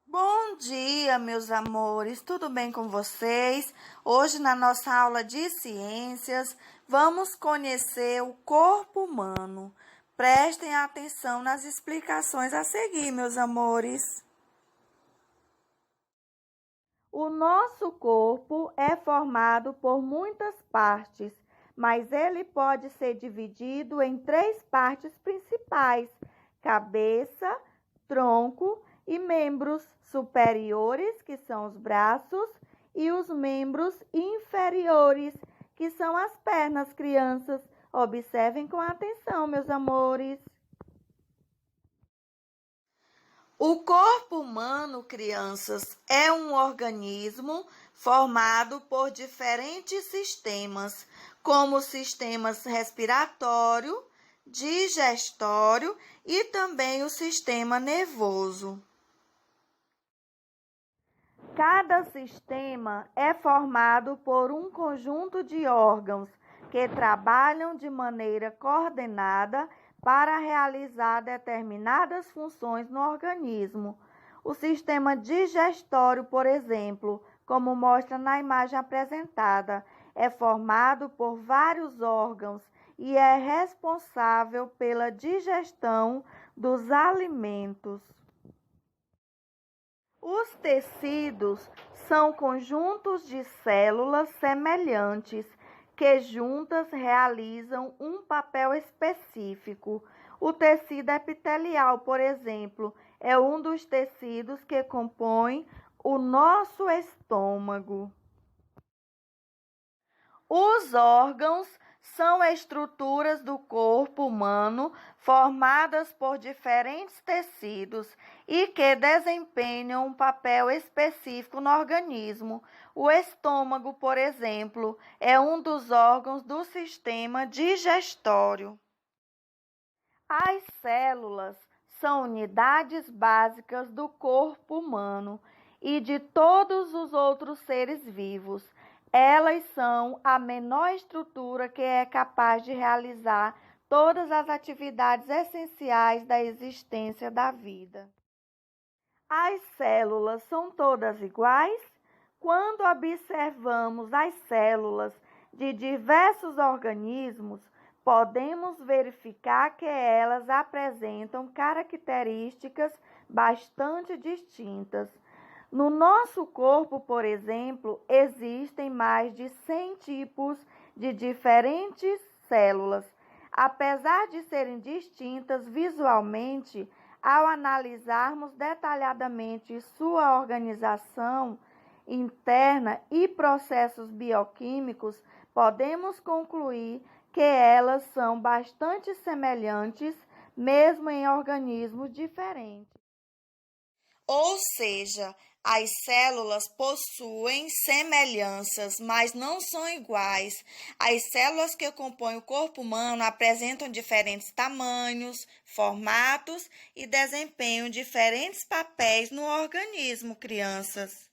Bom dia, meus amores, tudo bem com vocês? Hoje, na nossa aula de ciências, vamos conhecer o corpo humano. Prestem atenção nas explicações a seguir, meus amores. O nosso corpo é formado por muitas partes, mas ele pode ser dividido em 3 partes principais: cabeça, tronco e membros superiores, que são os braços, e os membros inferiores, que são as pernas, crianças. Observem com atenção, meus amores. O corpo humano, crianças, é um organismo formado por diferentes sistemas, como sistemas respiratório, digestório e também o sistema nervoso. Cada sistema é formado por um conjunto de órgãos que trabalham de maneira coordenada para realizar determinadas funções no organismo. O sistema digestório, por exemplo, como mostra na imagem apresentada, é formado por vários órgãos e é responsável pela digestão dos alimentos. Os tecidos são conjuntos de células semelhantes que juntas realizam um papel específico. O tecido epitelial, por exemplo, é um dos tecidos que compõem o nosso estômago. Os órgãos são estruturas do corpo humano formadas por diferentes tecidos e que desempenham um papel específico no organismo. O estômago, por exemplo, é um dos órgãos do sistema digestório. As células são unidades básicas do corpo humano e de todos os outros seres vivos. Elas são a menor estrutura que é capaz de realizar todas as atividades essenciais da existência da vida. As células são todas iguais? Quando observamos as células de diversos organismos, podemos verificar que elas apresentam características bastante distintas. No nosso corpo, por exemplo, existem mais de 100 tipos de diferentes células. Apesar de serem distintas visualmente, ao analisarmos detalhadamente sua organização interna e processos bioquímicos, podemos concluir que elas são bastante semelhantes, mesmo em organismos diferentes. Ou seja, as células possuem semelhanças, mas não são iguais. As células que compõem o corpo humano apresentam diferentes tamanhos, formatos e desempenham diferentes papéis no organismo, crianças.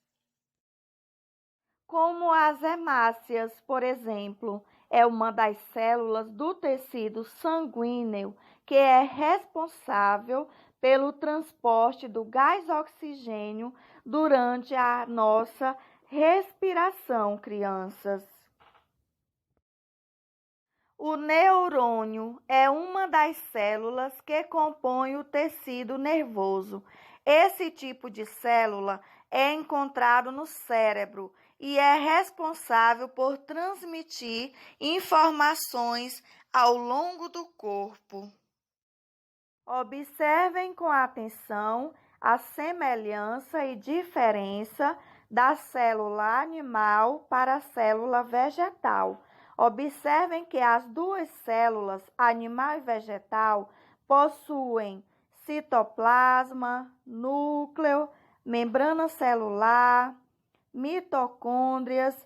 Como as hemácias, por exemplo, é uma das células do tecido sanguíneo que é responsável pelo transporte do gás oxigênio durante a nossa respiração, crianças. O neurônio é uma das células que compõe o tecido nervoso. Esse tipo de célula é encontrado no cérebro e é responsável por transmitir informações ao longo do corpo. Observem com atenção a semelhança e diferença da célula animal para a célula vegetal. Observem que as duas células, animal e vegetal, possuem citoplasma, núcleo, membrana celular, mitocôndrias,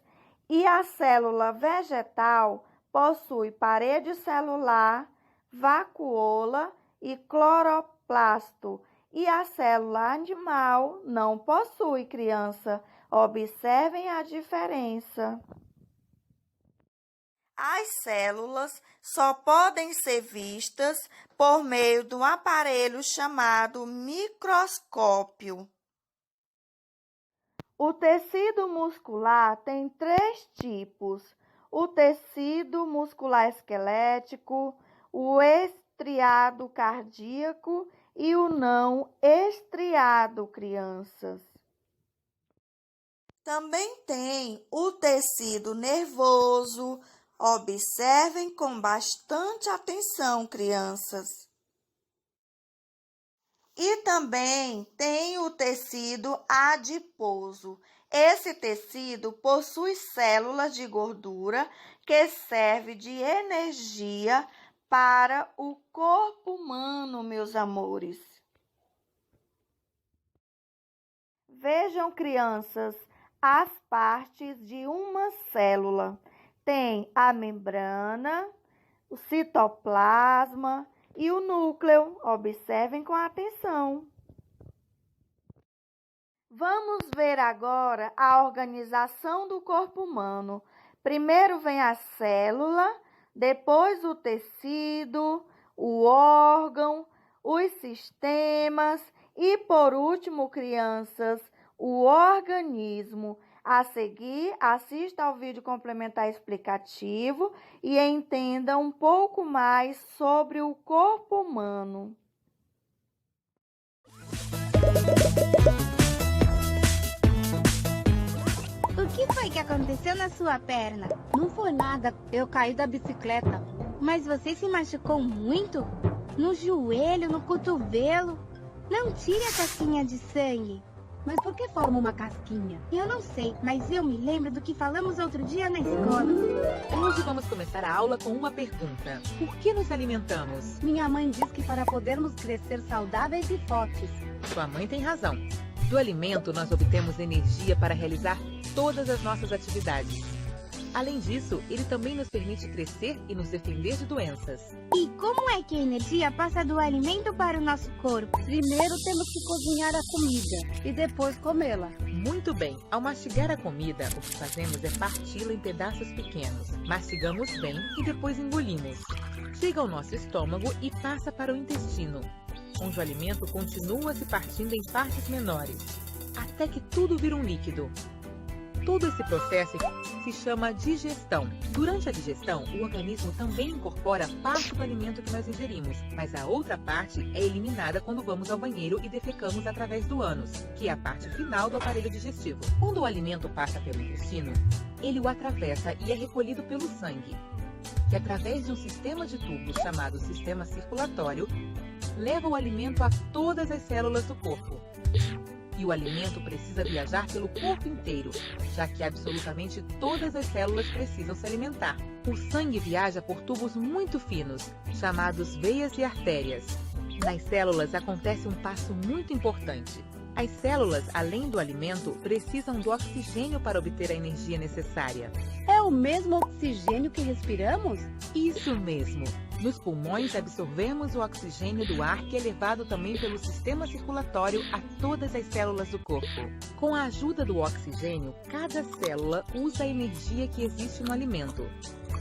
e a célula vegetal possui parede celular, vacuola e cloroplasto, e a célula animal não possui, criança. Observem a diferença. As células só podem ser vistas por meio de um aparelho chamado microscópio. O tecido muscular tem 3 tipos: o tecido muscular esquelético, o estriado cardíaco e o não estriado, crianças. Também tem o tecido nervoso. Observem com bastante atenção, crianças. E também tem o tecido adiposo. Esse tecido possui células de gordura que servem de energia para o corpo humano, meus amores. Vejam, crianças, as partes de uma célula. Tem a membrana, o citoplasma e o núcleo. Observem com atenção. Vamos ver agora a organização do corpo humano. Primeiro vem a célula, depois o tecido, o órgão, os sistemas e, por último, crianças, o organismo. A seguir, assista ao vídeo complementar explicativo e entenda um pouco mais sobre o corpo humano. O que foi que aconteceu na sua perna? Não foi nada, eu caí da bicicleta. Mas você se machucou muito? No joelho, no cotovelo? Não tire a casquinha de sangue. Mas por que forma uma casquinha? Eu não sei, mas eu me lembro do que falamos outro dia na escola. Hoje vamos começar a aula com uma pergunta. Por que nos alimentamos? Minha mãe diz que para podermos crescer saudáveis e fortes. Sua mãe tem razão. Do alimento nós obtemos energia para realizar todas as nossas atividades. Além disso, ele também nos permite crescer e nos defender de doenças. E como é que a energia passa do alimento para o nosso corpo? Primeiro temos que cozinhar a comida e depois comê-la. Muito bem, ao mastigar a comida, o que fazemos é parti-la em pedaços pequenos. Mastigamos bem e depois engolimos. Chega ao nosso estômago e passa para o intestino, onde o alimento continua se partindo em partes menores, até que tudo vira um líquido. Todo esse processo se chama digestão. Durante a digestão, o organismo também incorpora parte do alimento que nós ingerimos, mas a outra parte é eliminada quando vamos ao banheiro e defecamos através do ânus, que é a parte final do aparelho digestivo. Quando o alimento passa pelo intestino, ele o atravessa e é recolhido pelo sangue, que através de um sistema de tubos chamado sistema circulatório, leva o alimento a todas as células do corpo. E o alimento precisa viajar pelo corpo inteiro, já que absolutamente todas as células precisam se alimentar. O sangue viaja por tubos muito finos, chamados veias e artérias. Nas células acontece um passo muito importante. As células, além do alimento, precisam do oxigênio para obter a energia necessária. É o mesmo oxigênio que respiramos? Isso mesmo! Nos pulmões absorvemos o oxigênio do ar que é levado também pelo sistema circulatório a todas as células do corpo. Com a ajuda do oxigênio, cada célula usa a energia que existe no alimento.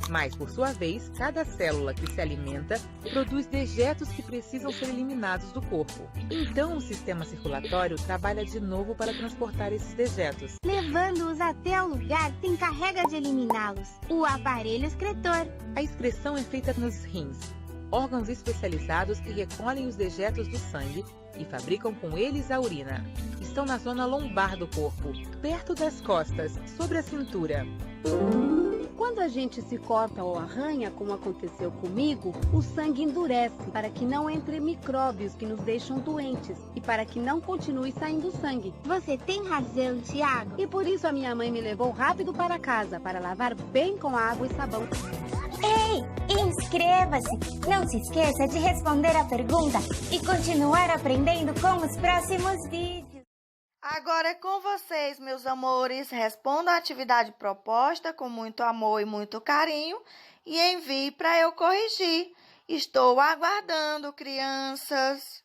Mas, por sua vez, cada célula que se alimenta produz dejetos que precisam ser eliminados do corpo. Então, o sistema circulatório trabalha de novo para transportar esses dejetos, levando-os até o lugar que encarrega de eliminá-los, o aparelho excretor. A excreção é feita nos rins, órgãos especializados que recolhem os dejetos do sangue e fabricam com eles a urina. Estão na zona lombar do corpo, perto das costas, sobre a cintura. Quando a gente se corta ou arranha, como aconteceu comigo, o sangue endurece para que não entre micróbios que nos deixam doentes e para que não continue saindo sangue. Você tem razão, Tiago. E por isso a minha mãe me levou rápido para casa, para lavar bem com água e sabão. Ei, inscreva-se! Não se esqueça de responder a pergunta e continuar aprendendo com os próximos vídeos. Agora é com vocês, meus amores. Responda a atividade proposta com muito amor e muito carinho e envie para eu corrigir. Estou aguardando, crianças.